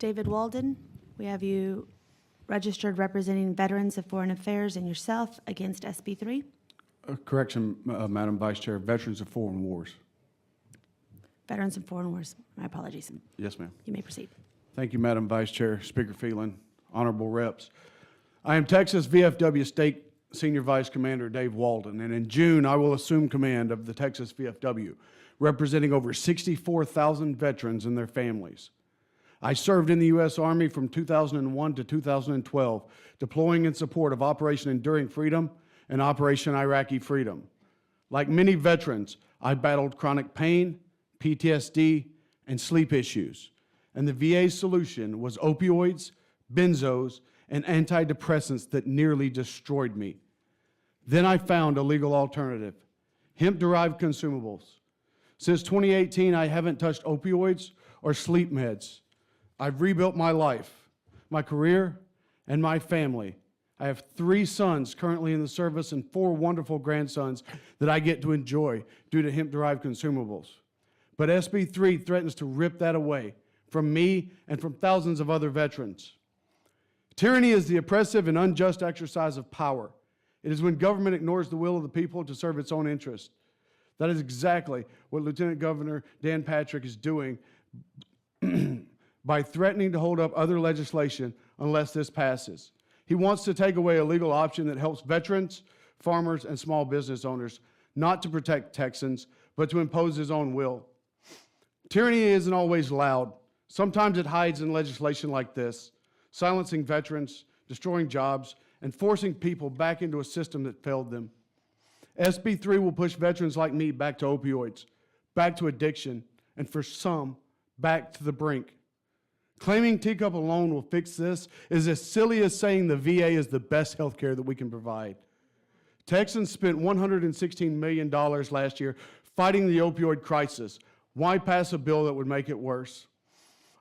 David Walden, we have you registered representing Veterans of Foreign Affairs and yourself against SB 3. Correction, Madam Vice Chair, Veterans of Foreign Wars. Veterans of Foreign Wars. My apologies. Yes, ma'am. You may proceed. Thank you, Madam Vice Chair, Speaker Phelan, honorable reps. I am Texas VFW State Senior Vice Commander Dave Walden, and in June I will assume command of the Texas VFW, representing over 64,000 veterans and their families. I served in the U.S. Army from 2001 to 2012, deploying in support of Operation Enduring Freedom and Operation Iraqi Freedom. Like many veterans, I battled chronic pain, PTSD, and sleep issues. And the VA's solution was opioids, benzos, and antidepressants that nearly destroyed me. Then I found a legal alternative, hemp-derived consumables. Since 2018, I haven't touched opioids or sleep meds. I've rebuilt my life, my career, and my family. I have 3 sons currently in the service and 4 wonderful grandsons that I get to enjoy due to hemp-derived consumables. But SB 3 threatens to rip that away from me and from thousands of other veterans. Tyranny is the oppressive and unjust exercise of power. It is when government ignores the will of the people to serve its own interests. That is exactly what Lieutenant Governor Dan Patrick is doing by threatening to hold up other legislation unless this passes. He wants to take away a legal option that helps veterans, farmers, and small business owners, not to protect Texans, but to impose his own will. Tyranny isn't always loud. Sometimes it hides in legislation like this, silencing veterans, destroying jobs, and forcing people back into a system that failed them. SB 3 will push veterans like me back to opioids, back to addiction, and for some, back to the brink. Claiming teacup alone will fix this is as silly as saying the VA is the best health care that we can provide. Texans spent $116 million last year fighting the opioid crisis. Why pass a bill that would make it worse?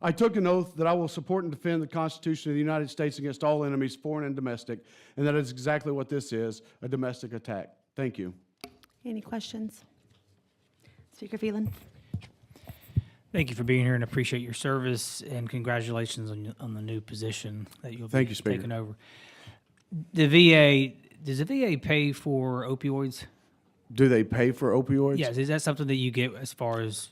I took an oath that I will support and defend the Constitution of the United States against all enemies, foreign and domestic, and that is exactly what this is, a domestic attack. Thank you. Any questions? Speaker Phelan. Thank you for being here and appreciate your service, and congratulations on the new position that you'll Thank be you, Speaker. taking over. The VA, does the VA pay for opioids? Do they pay for opioids? Yes. Is that something that you get as far as?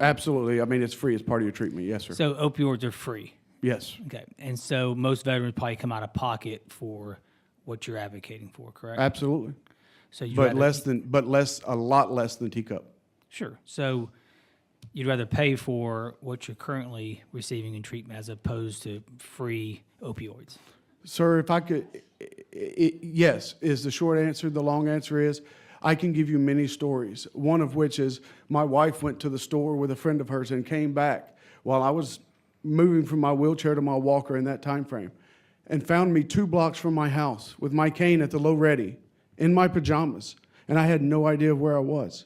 Absolutely. I mean, it's free. It's part of your treatment. Yes, sir. So opioids are free. Yes. Okay. And so most veterans probably come out of pocket for what you're advocating for, correct? Absolutely. So But a lot less than teacup. Sure. So you'd rather pay for what you're currently receiving in treatment as opposed to free opioids? Sir, if I could, yes, is the short answer. The long answer is I can give you many stories, one of which is my wife went to the store with a friend of hers and came back while I was moving from my wheelchair to my walker in that time frame and found me 2 blocks from my house with my cane at the low ready in my pajamas, and I had no idea where I was.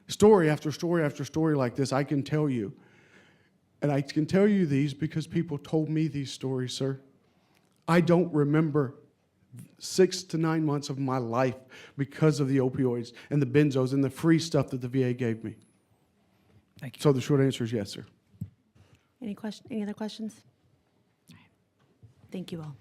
Story after story after story like this I can tell you. And I can tell you these because people told me these stories, sir. I don't remember 6 to 9 months of my life because of the opioids and the benzos and the free stuff that the VA gave me. Thank you. So the short answer is yes, sir. Any other questions? Thank you all.